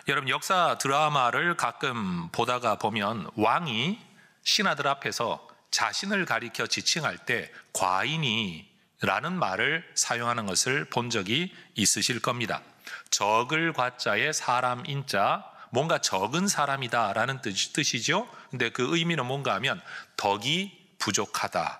여러분, 역사 드라마를 가끔 보다가 보면 왕이 신하들 앞에서 자신을 가리켜 지칭할 때 과인이라는 말을 사용하는 것을 본 적이 있으실 겁니다. 적을 과자에 사람 인자, 뭔가 적은 사람이다라는 뜻이죠. 근데 그 의미는 뭔가 하면 덕이 부족하다라고.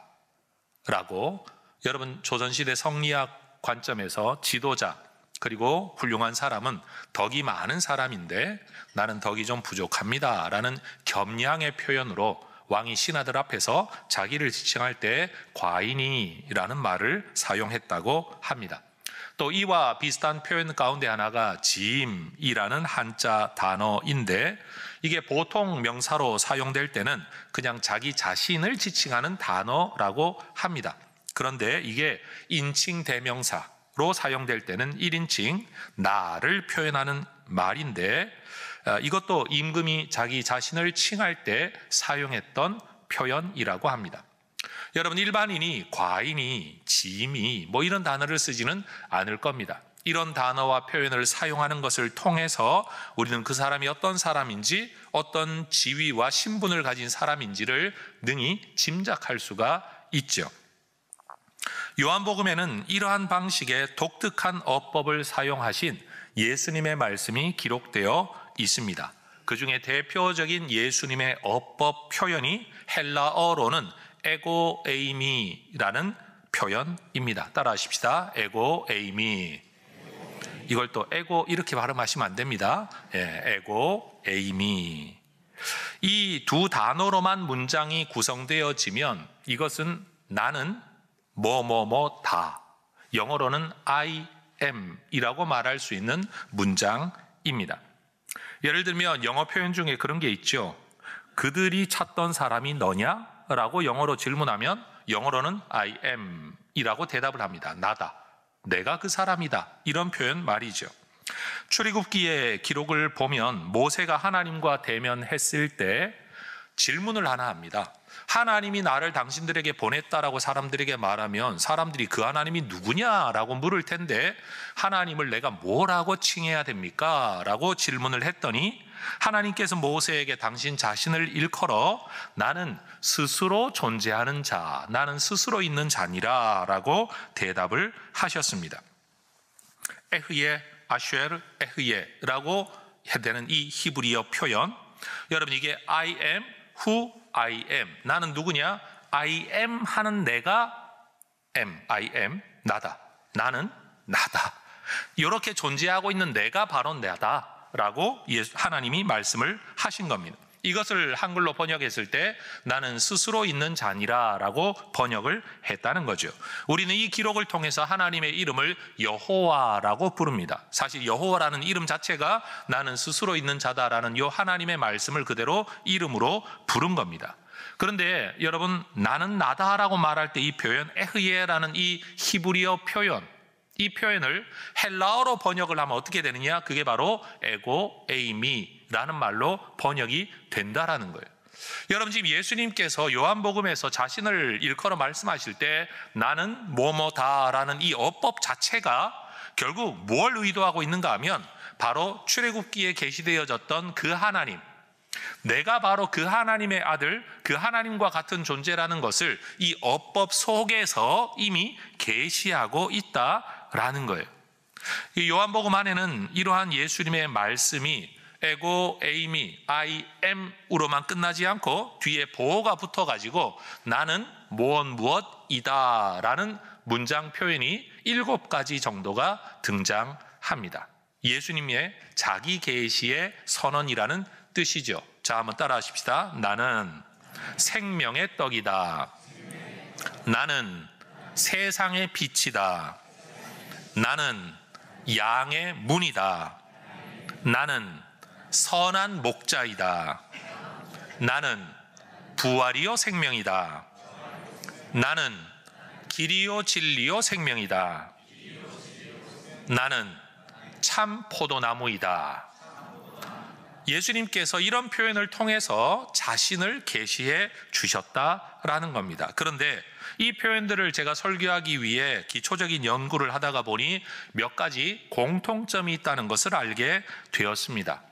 여러분, 조선시대 성리학 관점에서 지도자 그리고 훌륭한 사람은 덕이 많은 사람인데 나는 덕이 좀 부족합니다 라는 겸양의 표현으로 왕이 신하들 앞에서 자기를 지칭할 때 과인이라는 말을 사용했다고 합니다. 또 이와 비슷한 표현 가운데 하나가 지임이라는 한자 단어인데, 이게 보통 명사로 사용될 때는 그냥 자기 자신을 지칭하는 단어라고 합니다. 그런데 이게 인칭 대명사로 사용될 때는 1인칭 나를 표현하는 말인데, 이것도 임금이 자기 자신을 칭할 때 사용했던 표현이라고 합니다. 여러분, 일반인이 과인이, 지임이 뭐 이런 단어를 쓰지는 않을 겁니다. 이런 단어와 표현을 사용하는 것을 통해서 우리는 그 사람이 어떤 사람인지, 어떤 지위와 신분을 가진 사람인지를 능히 짐작할 수가 있죠. 요한복음에는 이러한 방식의 독특한 어법을 사용하신 예수님의 말씀이 기록되어 있습니다. 그 중에 대표적인 예수님의 어법 표현이 헬라어로는 에고 에이미라는 표현입니다. 따라하십시다. 에고 에이미. 이걸 또 에고 이렇게 발음하시면 안 됩니다. 에고 에이미. 이 두 단어로만 문장이 구성되어지면 이것은 나는 뭐뭐뭐다, 영어로는 I am 이라고 말할 수 있는 문장입니다. 예를 들면 영어 표현 중에 그런 게 있죠. 그들이 찾던 사람이 너냐? 라고 영어로 질문하면 영어로는 I am 이라고 대답을 합니다. 나다, 내가 그 사람이다, 이런 표현 말이죠. 출애굽기의 기록을 보면 모세가 하나님과 대면했을 때 질문을 하나 합니다. 하나님이 나를 당신들에게 보냈다라고 사람들에게 말하면 사람들이 그 하나님이 누구냐라고 물을 텐데, 하나님을 내가 뭐라고 칭해야 됩니까? 라고 질문을 했더니 하나님께서 모세에게 당신 자신을 일컬어 나는 스스로 존재하는 자, 나는 스스로 있는 자니라 라고 대답을 하셨습니다. 에흐예, 아쉐르, 에흐예라고 되는 이 히브리어 표현, 여러분, 이게 I am who I am, 나는 누구냐? I am 하는 내가 am, I am, 나다, 나는 나다, 이렇게 존재하고 있는 내가 바로 나다 라고 하나님이 말씀을 하신 겁니다. 이것을 한글로 번역했을 때 나는 스스로 있는 자니라 라고 번역을 했다는 거죠. 우리는 이 기록을 통해서 하나님의 이름을 여호와라고 부릅니다. 사실 여호와라는 이름 자체가 나는 스스로 있는 자다라는 이 하나님의 말씀을 그대로 이름으로 부른 겁니다. 그런데 여러분, 나는 나다라고 말할 때 이 표현 에흐예라는 이 히브리어 표현, 이 표현을 헬라어로 번역을 하면 어떻게 되느냐? 그게 바로 에고 에이미라는 말로 번역이 된다라는 거예요. 여러분, 지금 예수님께서 요한복음에서 자신을 일컬어 말씀하실 때 나는 뭐뭐다라는 이 어법 자체가 결국 뭘 의도하고 있는가 하면 바로 출애굽기에 계시되어졌던 그 하나님, 내가 바로 그 하나님의 아들, 그 하나님과 같은 존재라는 것을 이 어법 속에서 이미 계시하고 있다라는 거예요. 이 요한복음 안에는 이러한 예수님의 말씀이 에고 에이미 I am으로만 끝나지 않고 뒤에 보어가 붙어가지고 나는 무엇이다 라는 문장 표현이 7가지 정도가 등장합니다. 예수님의 자기 계시의 선언이라는 뜻이죠. 자, 한번 따라 하십시다. 나는 생명의 떡이다. 나는 세상의 빛이다. 나는 양의 문이다. 나는 선한 목자이다. 나는 부활이요 생명이다. 나는 길이요 진리요 생명이다. 나는 참 포도나무이다. 예수님께서 이런 표현을 통해서 자신을 계시해 주셨다라는 겁니다. 그런데 이 표현들을 제가 설교하기 위해 기초적인 연구를 하다가 보니 몇 가지 공통점이 있다는 것을 알게 되었습니다.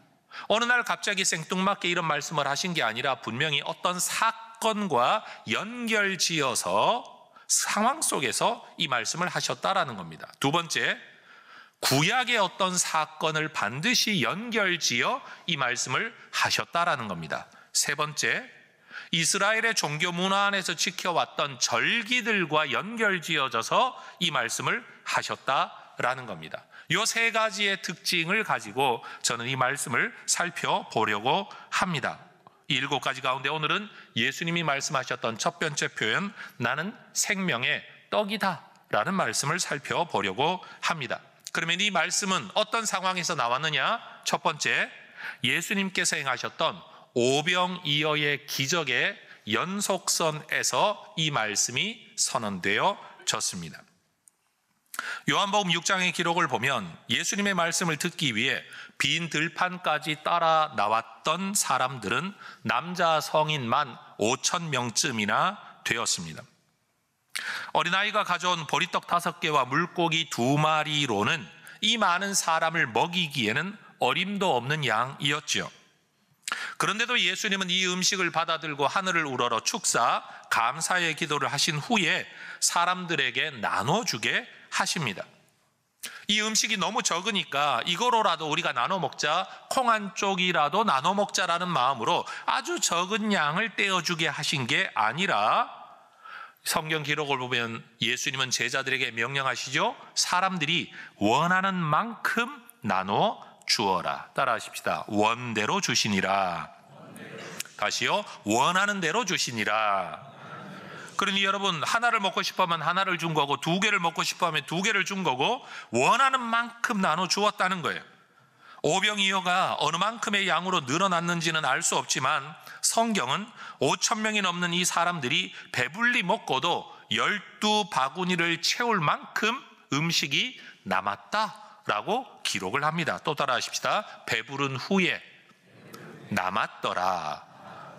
어느 날 갑자기 생뚱맞게 이런 말씀을 하신 게 아니라 분명히 어떤 사건과 연결지어서 상황 속에서 이 말씀을 하셨다라는 겁니다. 두 번째, 구약의 어떤 사건을 반드시 연결지어 이 말씀을 하셨다라는 겁니다. 세 번째, 이스라엘의 종교 문화 안에서 지켜왔던 절기들과 연결지어져서 이 말씀을 하셨다라는 겁니다. 이 세 가지의 특징을 가지고 저는 이 말씀을 살펴보려고 합니다. 이 7가지 가운데 오늘은 예수님이 말씀하셨던 첫 번째 표현, 나는 생명의 떡이다 라는 말씀을 살펴보려고 합니다. 그러면 이 말씀은 어떤 상황에서 나왔느냐? 첫 번째, 예수님께서 행하셨던 오병이어의 기적의 연속선에서 이 말씀이 선언되어졌습니다. 요한복음 6장의 기록을 보면 예수님의 말씀을 듣기 위해 빈 들판까지 따라 나왔던 사람들은 남자 성인만 5,000명쯤이나 되었습니다. 어린아이가 가져온 보리떡 5개와 물고기 2마리로는 이 많은 사람을 먹이기에는 어림도 없는 양이었지요. 그런데도 예수님은 이 음식을 받아들고 하늘을 우러러 축사 감사의 기도를 하신 후에 사람들에게 나눠주게 하십니다. 이 음식이 너무 적으니까 이거로라도 우리가 나눠 먹자, 콩 한 쪽이라도 나눠 먹자라는 마음으로 아주 적은 양을 떼어주게 하신 게 아니라 성경 기록을 보면 예수님은 제자들에게 명령하시죠. 사람들이 원하는 만큼 나눠 주어라. 따라하십시다. 원대로 주시니라. 다시요. 원하는 대로 주시니라. 그러니 여러분, 하나를 먹고 싶으면 하나를 준 거고 2개를 먹고 싶으면 2개를 준 거고 원하는 만큼 나눠 주었다는 거예요. 오병이어가 어느 만큼의 양으로 늘어났는지는 알 수 없지만 성경은 5,000명이 넘는 이 사람들이 배불리 먹고도 12바구니를 채울 만큼 음식이 남았다라고 기록을 합니다. 또 따라하십시다. 배부른 후에 남았더라.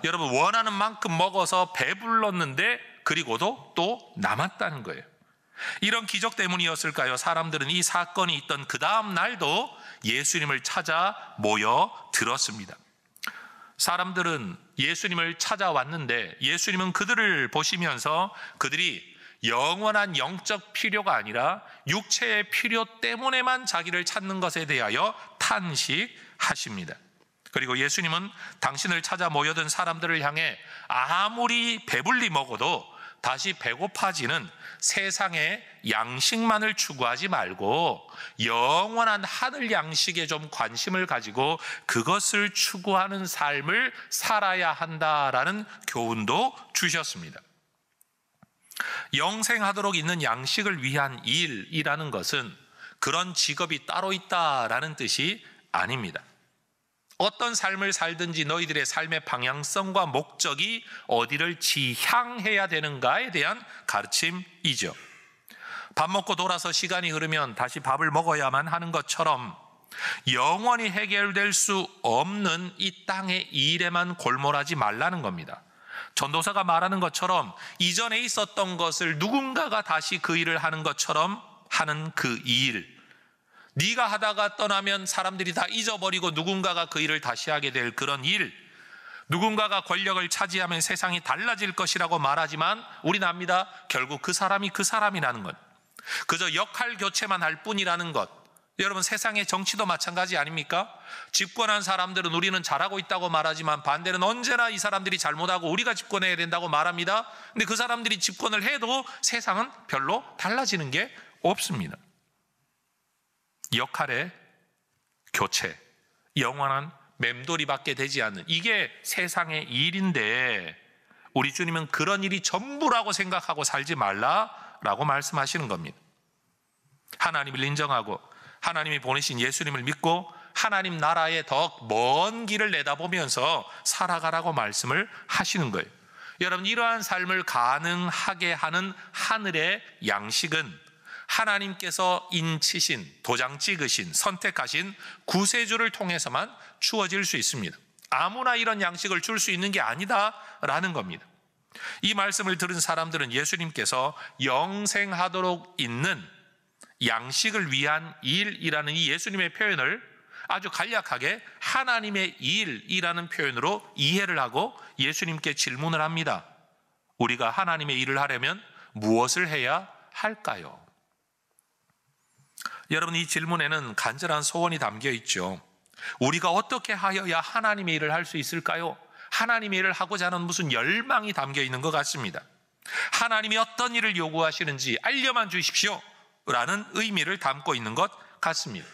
여러분, 원하는 만큼 먹어서 배불렀는데 그리고도 또 남았다는 거예요. 이런 기적 때문이었을까요? 사람들은 이 사건이 있던 그 다음 날도 예수님을 찾아 모여들었습니다. 사람들은 예수님을 찾아왔는데 예수님은 그들을 보시면서 그들이 영원한 영적 필요가 아니라 육체의 필요 때문에만 자기를 찾는 것에 대하여 탄식하십니다. 그리고 예수님은 당신을 찾아 모여든 사람들을 향해 아무리 배불리 먹어도 다시 배고파지는 세상의 양식만을 추구하지 말고 영원한 하늘 양식에 좀 관심을 가지고 그것을 추구하는 삶을 살아야 한다라는 교훈도 주셨습니다. 영생하도록 있는 양식을 위한 일이라는 것은 그런 직업이 따로 있다라는 뜻이 아닙니다. 어떤 삶을 살든지 너희들의 삶의 방향성과 목적이 어디를 지향해야 되는가에 대한 가르침이죠. 밥 먹고 돌아서 시간이 흐르면 다시 밥을 먹어야만 하는 것처럼 영원히 해결될 수 없는 이 땅의 일에만 골몰하지 말라는 겁니다. 전도사가 말하는 것처럼 이전에 있었던 것을 누군가가 다시 그 일을 하는 것처럼 하는 그 일, 네가 하다가 떠나면 사람들이 다 잊어버리고 누군가가 그 일을 다시 하게 될 그런 일, 누군가가 권력을 차지하면 세상이 달라질 것이라고 말하지만 우리는 압니다. 결국 그 사람이 그 사람이라는 것, 그저 역할 교체만 할 뿐이라는 것. 여러분, 세상의 정치도 마찬가지 아닙니까? 집권한 사람들은 우리는 잘하고 있다고 말하지만 반대는 언제나 이 사람들이 잘못하고 우리가 집권해야 된다고 말합니다. 근데 그 사람들이 집권을 해도 세상은 별로 달라지는 게 없습니다. 역할의 교체, 영원한 맴돌이밖에 되지 않는, 이게 세상의 일인데 우리 주님은 그런 일이 전부라고 생각하고 살지 말라라고 말씀하시는 겁니다. 하나님을 인정하고 하나님이 보내신 예수님을 믿고 하나님 나라의 더 먼 길을 내다보면서 살아가라고 말씀을 하시는 거예요. 여러분, 이러한 삶을 가능하게 하는 하늘의 양식은 하나님께서 인치신, 도장 찍으신, 선택하신 구세주를 통해서만 주어질 수 있습니다. 아무나 이런 양식을 줄 수 있는 게 아니다라는 겁니다. 이 말씀을 들은 사람들은 예수님께서 영생하도록 있는 양식을 위한 일이라는 이 예수님의 표현을 아주 간략하게 하나님의 일이라는 표현으로 이해를 하고 예수님께 질문을 합니다. 우리가 하나님의 일을 하려면 무엇을 해야 할까요? 여러분, 이 질문에는 간절한 소원이 담겨 있죠. 우리가 어떻게 하여야 하나님의 일을 할 수 있을까요? 하나님의 일을 하고자 하는 무슨 열망이 담겨 있는 것 같습니다. 하나님이 어떤 일을 요구하시는지 알려만 주십시오 라는 의미를 담고 있는 것 같습니다.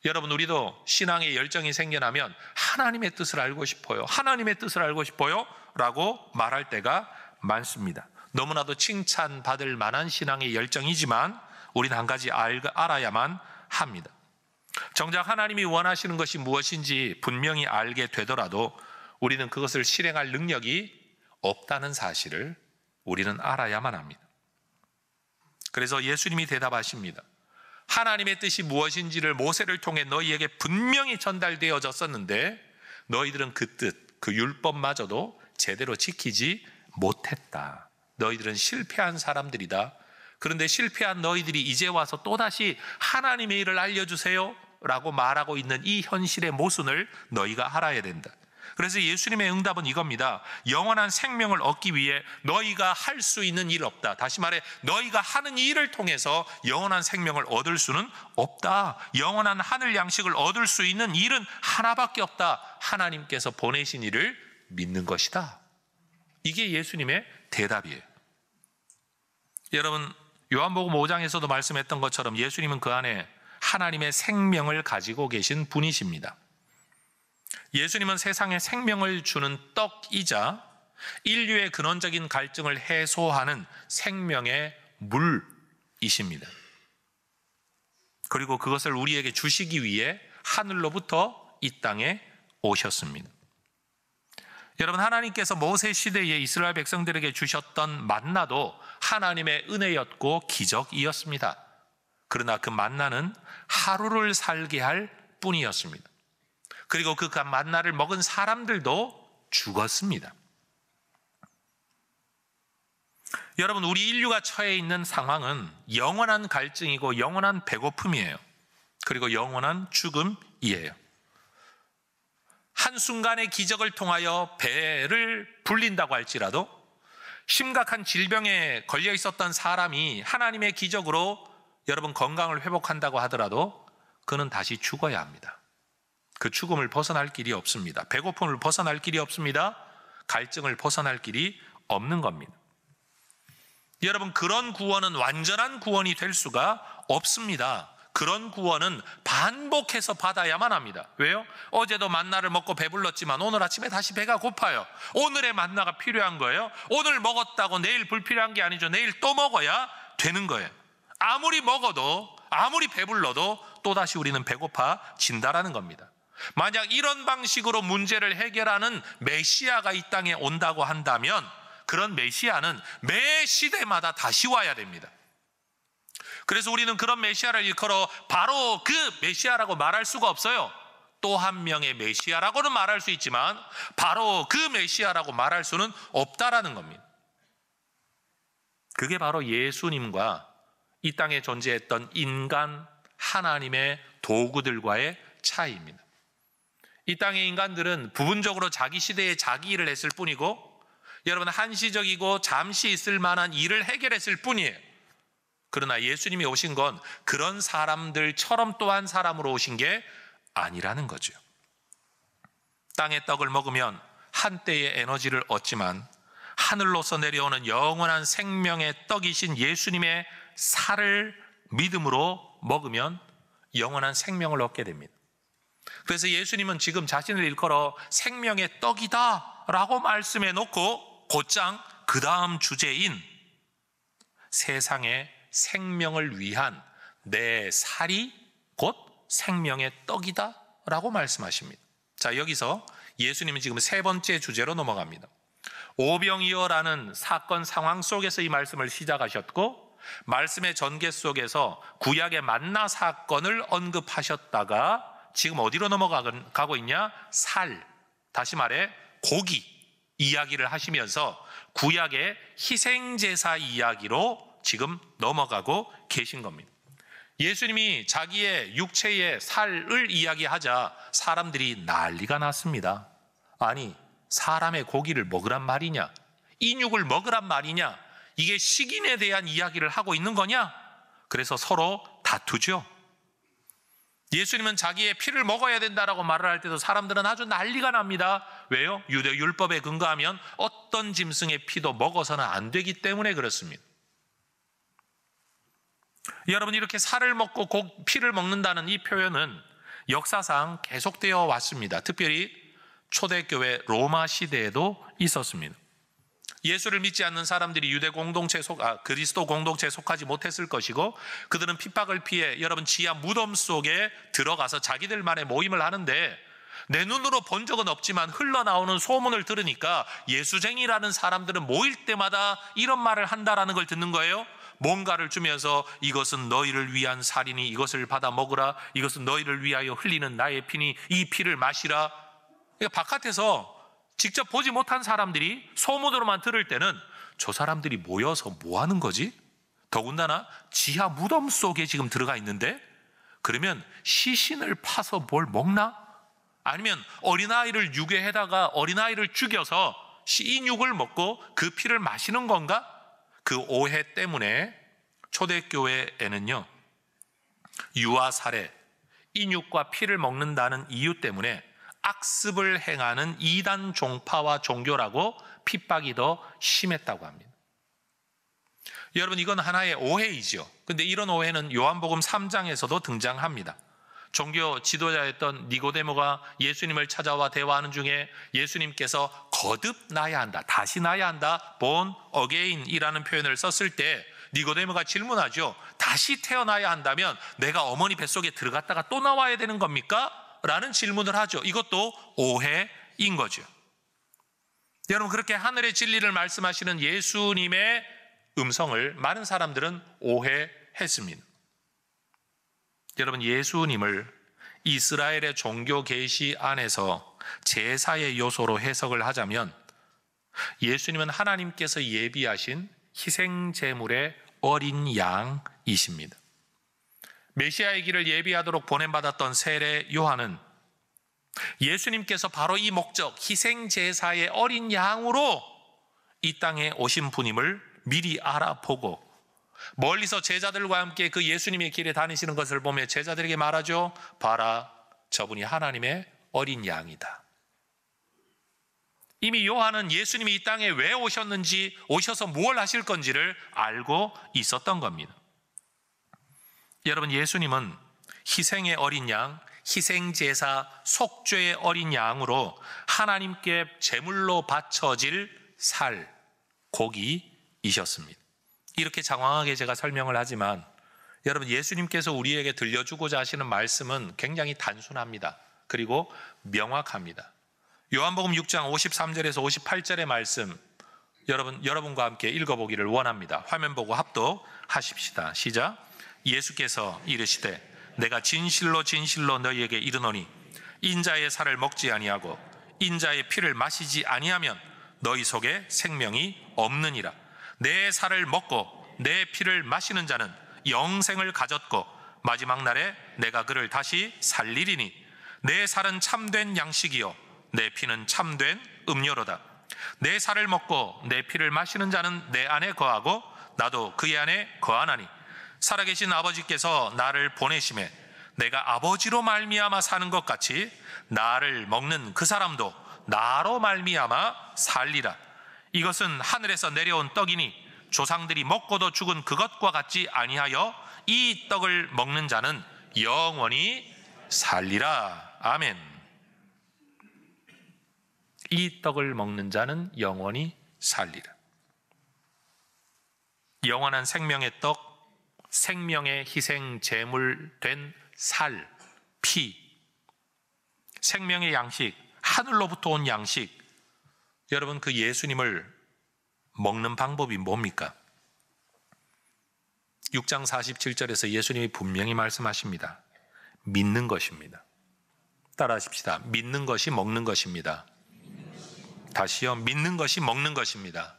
여러분, 우리도 신앙의 열정이 생겨나면 하나님의 뜻을 알고 싶어요, 하나님의 뜻을 알고 싶어요 라고 말할 때가 많습니다. 너무나도 칭찬받을 만한 신앙의 열정이지만 우리는 한 가지 알아야만 합니다. 정작 하나님이 원하시는 것이 무엇인지 분명히 알게 되더라도 우리는 그것을 실행할 능력이 없다는 사실을 우리는 알아야만 합니다. 그래서 예수님이 대답하십니다. 하나님의 뜻이 무엇인지를 모세를 통해 너희에게 분명히 전달되어졌었는데 너희들은 그 뜻, 그 율법마저도 제대로 지키지 못했다. 너희들은 실패한 사람들이다. 그런데 실패한 너희들이 이제 와서 또다시 하나님의 일을 알려주세요 라고 말하고 있는 이 현실의 모순을 너희가 알아야 된다. 그래서 예수님의 응답은 이겁니다. 영원한 생명을 얻기 위해 너희가 할 수 있는 일 없다. 다시 말해, 너희가 하는 일을 통해서 영원한 생명을 얻을 수는 없다. 영원한 하늘 양식을 얻을 수 있는 일은 하나밖에 없다. 하나님께서 보내신 일을 믿는 것이다. 이게 예수님의 대답이에요. 여러분, 요한복음 5장에서도 말씀했던 것처럼 예수님은 그 안에 하나님의 생명을 가지고 계신 분이십니다. 예수님은 세상에 생명을 주는 떡이자 인류의 근원적인 갈증을 해소하는 생명의 물이십니다. 그리고 그것을 우리에게 주시기 위해 하늘로부터 이 땅에 오셨습니다. 여러분, 하나님께서 모세 시대에 이스라엘 백성들에게 주셨던 만나도 하나님의 은혜였고 기적이었습니다. 그러나 그 만나는 하루를 살게 할 뿐이었습니다. 그리고 그 만나를 먹은 사람들도 죽었습니다. 여러분, 우리 인류가 처해 있는 상황은 영원한 갈증이고 영원한 배고픔이에요. 그리고 영원한 죽음이에요. 한순간의 기적을 통하여 배를 불린다고 할지라도 심각한 질병에 걸려 있었던 사람이 하나님의 기적으로 여러분 건강을 회복한다고 하더라도 그는 다시 죽어야 합니다. 그 죽음을 벗어날 길이 없습니다. 배고픔을 벗어날 길이 없습니다. 갈증을 벗어날 길이 없는 겁니다. 여러분, 그런 구원은 완전한 구원이 될 수가 없습니다. 그런 구원은 반복해서 받아야만 합니다. 왜요? 어제도 만나를 먹고 배불렀지만 오늘 아침에 다시 배가 고파요. 오늘의 만나가 필요한 거예요. 오늘 먹었다고 내일 불필요한 게 아니죠. 내일 또 먹어야 되는 거예요. 아무리 먹어도, 아무리 배불러도 또다시 우리는 배고파진다라는 겁니다. 만약 이런 방식으로 문제를 해결하는 메시아가 이 땅에 온다고 한다면 그런 메시아는 매 시대마다 다시 와야 됩니다. 그래서 우리는 그런 메시아를 일컬어 바로 그 메시아라고 말할 수가 없어요. 또 한 명의 메시아라고는 말할 수 있지만 바로 그 메시아라고 말할 수는 없다라는 겁니다. 그게 바로 예수님과 이 땅에 존재했던 인간 하나님의 도구들과의 차이입니다. 이 땅의 인간들은 부분적으로 자기 시대에 자기 일을 했을 뿐이고 여러분, 한시적이고 잠시 있을 만한 일을 해결했을 뿐이에요. 그러나 예수님이 오신 건 그런 사람들처럼 또한 사람으로 오신 게 아니라는 거죠. 땅의 떡을 먹으면 한때의 에너지를 얻지만 하늘로서 내려오는 영원한 생명의 떡이신 예수님의 살을 믿음으로 먹으면 영원한 생명을 얻게 됩니다. 그래서 예수님은 지금 자신을 일컬어 생명의 떡이다 라고 말씀해 놓고 곧장 그 다음 주제인 세상의 생명을 위한 내 살이 곧 생명의 떡이다 라고 말씀하십니다. 자, 여기서 예수님은 지금 세 번째 주제로 넘어갑니다. 오병이어라는 사건 상황 속에서 이 말씀을 시작하셨고 말씀의 전개 속에서 구약의 만나 사건을 언급하셨다가 지금 어디로 넘어가고 있냐? 살, 다시 말해 고기 이야기를 하시면서 구약의 희생제사 이야기로 지금 넘어가고 계신 겁니다. 예수님이 자기의 육체의 살을 이야기하자 사람들이 난리가 났습니다. 아니, 사람의 고기를 먹으란 말이냐? 인육을 먹으란 말이냐? 이게 식인에 대한 이야기를 하고 있는 거냐? 그래서 서로 다투죠. 예수님은 자기의 피를 먹어야 된다라고 말을 할 때도 사람들은 아주 난리가 납니다. 왜요? 유대 율법에 근거하면 어떤 짐승의 피도 먹어서는 안 되기 때문에 그렇습니다. 여러분, 이렇게 살을 먹고 피를 먹는다는 이 표현은 역사상 계속되어 왔습니다. 특별히 초대교회 로마 시대에도 있었습니다. 예수를 믿지 않는 사람들이 유대 공동체에 그리스도 공동체에 속하지 못했을 것이고, 그들은 핍박을 피해 여러분 지하 무덤 속에 들어가서 자기들만의 모임을 하는데, 내 눈으로 본 적은 없지만 흘러나오는 소문을 들으니까 예수쟁이라는 사람들은 모일 때마다 이런 말을 한다라는 걸 듣는 거예요. 뭔가를 주면서 이것은 너희를 위한 살이니 이것을 받아 먹으라, 이것은 너희를 위하여 흘리는 나의 피니 이 피를 마시라. 그러니까 바깥에서 직접 보지 못한 사람들이 소문으로만 들을 때는 저 사람들이 모여서 뭐 하는 거지? 더군다나 지하 무덤 속에 지금 들어가 있는데, 그러면 시신을 파서 뭘 먹나? 아니면 어린아이를 유괴해다가 어린아이를 죽여서 인육을 먹고 그 피를 마시는 건가? 그 오해 때문에 초대교회에는요, 유아 살해, 인육과 피를 먹는다는 이유 때문에 악습을 행하는 이단 종파와 종교라고 핍박이 더 심했다고 합니다. 여러분, 이건 하나의 오해이죠. 근데 이런 오해는 요한복음 3장에서도 등장합니다. 종교 지도자였던 니고데모가 예수님을 찾아와 대화하는 중에 예수님께서 거듭나야 한다, 다시 나야 한다, born again이라는 표현을 썼을 때 니고데모가 질문하죠. 다시 태어나야 한다면 내가 어머니 뱃속에 들어갔다가 또 나와야 되는 겁니까? 라는 질문을 하죠. 이것도 오해인 거죠. 여러분, 그렇게 하늘의 진리를 말씀하시는 예수님의 음성을 많은 사람들은 오해했습니다. 여러분, 예수님을 이스라엘의 종교 계시 안에서 제사의 요소로 해석을 하자면 예수님은 하나님께서 예비하신 희생제물의 어린 양이십니다. 메시아의 길을 예비하도록 보냄받았던 세례 요한은 예수님께서 바로 이 목적, 희생제사의 어린 양으로 이 땅에 오신 분임을 미리 알아보고 멀리서 제자들과 함께 그 예수님의 길에 다니시는 것을 보며 제자들에게 말하죠. 봐라, 저분이 하나님의 어린 양이다. 이미 요한은 예수님이 이 땅에 왜 오셨는지, 오셔서 무엇을 하실 건지를 알고 있었던 겁니다. 여러분, 예수님은 희생의 어린 양, 희생제사, 속죄의 어린 양으로 하나님께 제물로 바쳐질 살, 고기이셨습니다. 이렇게 장황하게 제가 설명을 하지만 여러분, 예수님께서 우리에게 들려주고자 하시는 말씀은 굉장히 단순합니다. 그리고 명확합니다. 요한복음 6장 53절에서 58절의 말씀, 여러분과 함께 읽어보기를 원합니다. 화면 보고 합독하십시다. 시작. 예수께서 이르시되 내가 진실로 진실로 너희에게 이르노니 인자의 살을 먹지 아니하고 인자의 피를 마시지 아니하면 너희 속에 생명이 없느니라. 내 살을 먹고 내 피를 마시는 자는 영생을 가졌고 마지막 날에 내가 그를 다시 살리리니 내 살은 참된 양식이요 내 피는 참된 음료로다. 내 살을 먹고 내 피를 마시는 자는 내 안에 거하고 나도 그의 안에 거하나니 살아계신 아버지께서 나를 보내심에 내가 아버지로 말미암아 사는 것 같이 나를 먹는 그 사람도 나로 말미암아 살리라. 이것은 하늘에서 내려온 떡이니 조상들이 먹고도 죽은 그것과 같지 아니하여 이 떡을 먹는 자는 영원히 살리라. 아멘. 이 떡을 먹는 자는 영원히 살리라. 영원한 생명의 떡, 생명의 희생 제물 된 살, 피, 생명의 양식, 하늘로부터 온 양식. 여러분, 그 예수님을 먹는 방법이 뭡니까? 6장 47절에서 예수님이 분명히 말씀하십니다. 믿는 것입니다. 따라하십시다. 믿는 것이 먹는 것입니다. 다시요. 믿는 것이 먹는 것입니다.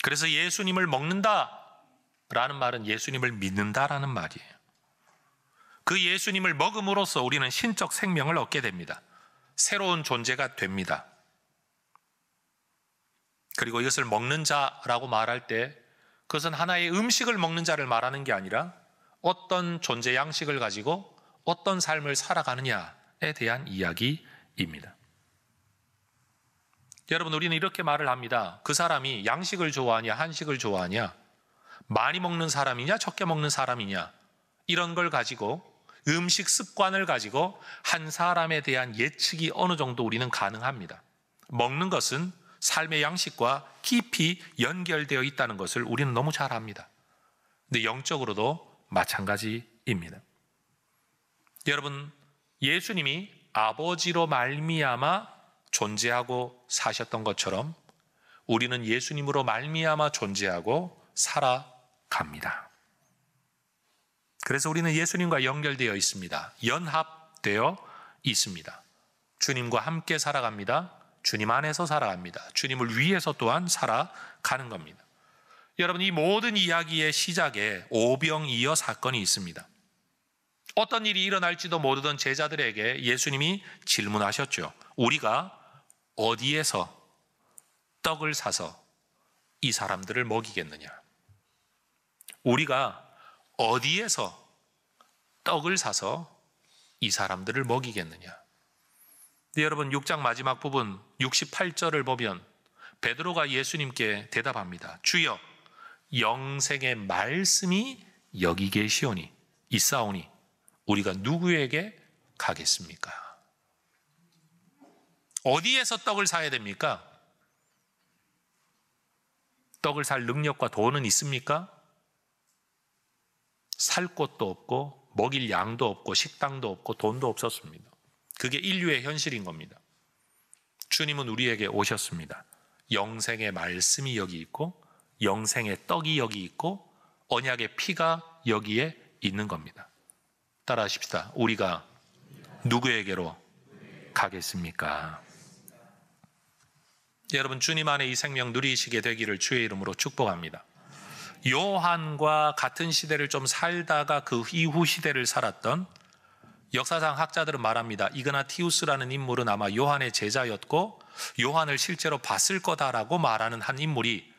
그래서 예수님을 먹는다, 라는 말은 예수님을 믿는다라는 말이에요. 그 예수님을 먹음으로써 우리는 신적 생명을 얻게 됩니다. 새로운 존재가 됩니다. 그리고 이것을 먹는 자라고 말할 때 그것은 하나의 음식을 먹는 자를 말하는 게 아니라 어떤 존재 양식을 가지고 어떤 삶을 살아가느냐에 대한 이야기입니다. 여러분, 우리는 이렇게 말을 합니다. 그 사람이 양식을 좋아하냐 한식을 좋아하냐, 많이 먹는 사람이냐 적게 먹는 사람이냐, 이런 걸 가지고, 음식 습관을 가지고 한 사람에 대한 예측이 어느 정도 우리는 가능합니다. 먹는 것은 삶의 양식과 깊이 연결되어 있다는 것을 우리는 너무 잘 압니다. 근데 영적으로도 마찬가지입니다. 여러분, 예수님이 아버지로 말미암아 존재하고 사셨던 것처럼 우리는 예수님으로 말미암아 존재하고 살아갑니다. 그래서 우리는 예수님과 연결되어 있습니다. 연합되어 있습니다. 주님과 함께 살아갑니다. 주님 안에서 살아갑니다. 주님을 위해서 또한 살아가는 겁니다. 여러분, 이 모든 이야기의 시작에 오병이어 사건이 있습니다. 어떤 일이 일어날지도 모르던 제자들에게 예수님이 질문하셨죠. 우리가 어디에서 떡을 사서 이 사람들을 먹이겠느냐? 우리가 어디에서 떡을 사서 이 사람들을 먹이겠느냐? 네, 여러분, 6장 마지막 부분 68절을 보면 베드로가 예수님께 대답합니다. 주여, 영생의 말씀이 여기 계시오니 있사오니 우리가 누구에게 가겠습니까? 어디에서 떡을 사야 됩니까? 떡을 살 능력과 돈은 있습니까? 살 곳도 없고 먹일 양도 없고 식당도 없고 돈도 없었습니다. 그게 인류의 현실인 겁니다. 주님은 우리에게 오셨습니다. 영생의 말씀이 여기 있고 영생의 떡이 여기 있고 언약의 피가 여기에 있는 겁니다. 따라하십시다. 우리가 누구에게로 가겠습니까? 여러분, 주님 안에 이 생명 누리시게 되기를 주의 이름으로 축복합니다. 요한과 같은 시대를 좀 살다가 그 이후 시대를 살았던 역사상 학자들은 말합니다. 이그나티우스라는 인물은 아마 요한의 제자였고 요한을 실제로 봤을 거다라고 말하는 한 인물이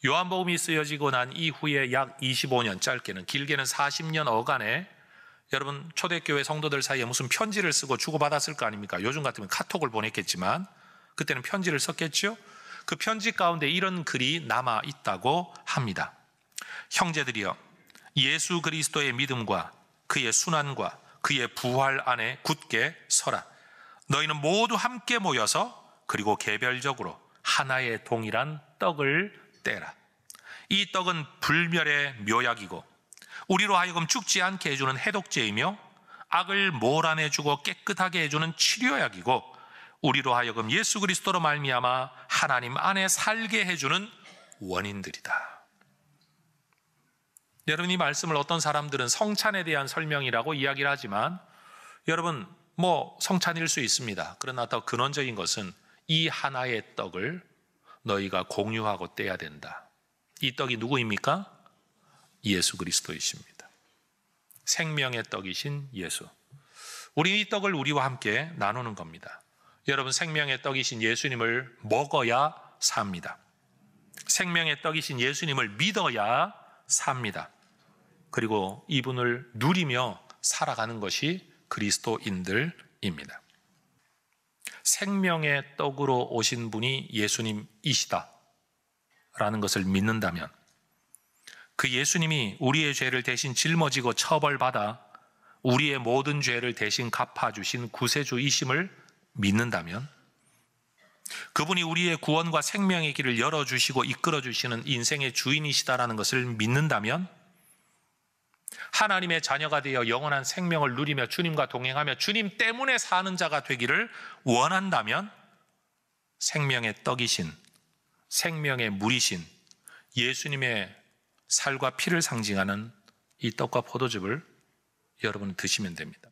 요한복음이 쓰여지고 난 이후에 약 25년, 짧게는 길게는 40년 어간에 여러분, 초대교회 성도들 사이에 무슨 편지를 쓰고 주고받았을 거 아닙니까? 요즘 같으면 카톡을 보냈겠지만 그때는 편지를 썼겠죠? 그 편지 가운데 이런 글이 남아 있다고 합니다. 형제들이여, 예수 그리스도의 믿음과 그의 순환과 그의 부활 안에 굳게 서라. 너희는 모두 함께 모여서 그리고 개별적으로 하나의 동일한 떡을 떼라. 이 떡은 불멸의 묘약이고 우리로 하여금 죽지 않게 해주는 해독제이며 악을 몰아내주고 깨끗하게 해주는 치료약이고 우리로 하여금 예수 그리스도로 말미암아 하나님 안에 살게 해주는 원인들이다. 여러분, 이 말씀을 어떤 사람들은 성찬에 대한 설명이라고 이야기를 하지만 여러분, 성찬일 수 있습니다. 그러나 더 근원적인 것은 이 하나의 떡을 너희가 공유하고 떼야 된다. 이 떡이 누구입니까? 예수 그리스도이십니다. 생명의 떡이신 예수. 우리 이 떡을 우리와 함께 나누는 겁니다. 여러분, 생명의 떡이신 예수님을 먹어야 삽니다. 생명의 떡이신 예수님을 믿어야 삽니다. 그리고 이분을 누리며 살아가는 것이 그리스도인들입니다. 생명의 떡으로 오신 분이 예수님이시다 라는 것을 믿는다면 그 예수님이 우리의 죄를 대신 짊어지고 처벌받아 우리의 모든 죄를 대신 갚아주신 구세주이심을 믿는다면 그분이 우리의 구원과 생명의 길을 열어주시고 이끌어주시는 인생의 주인이시다라는 것을 믿는다면 하나님의 자녀가 되어 영원한 생명을 누리며 주님과 동행하며 주님 때문에 사는 자가 되기를 원한다면 생명의 떡이신, 생명의 물이신 예수님의 살과 피를 상징하는 이 떡과 포도즙을 여러분 드시면 됩니다.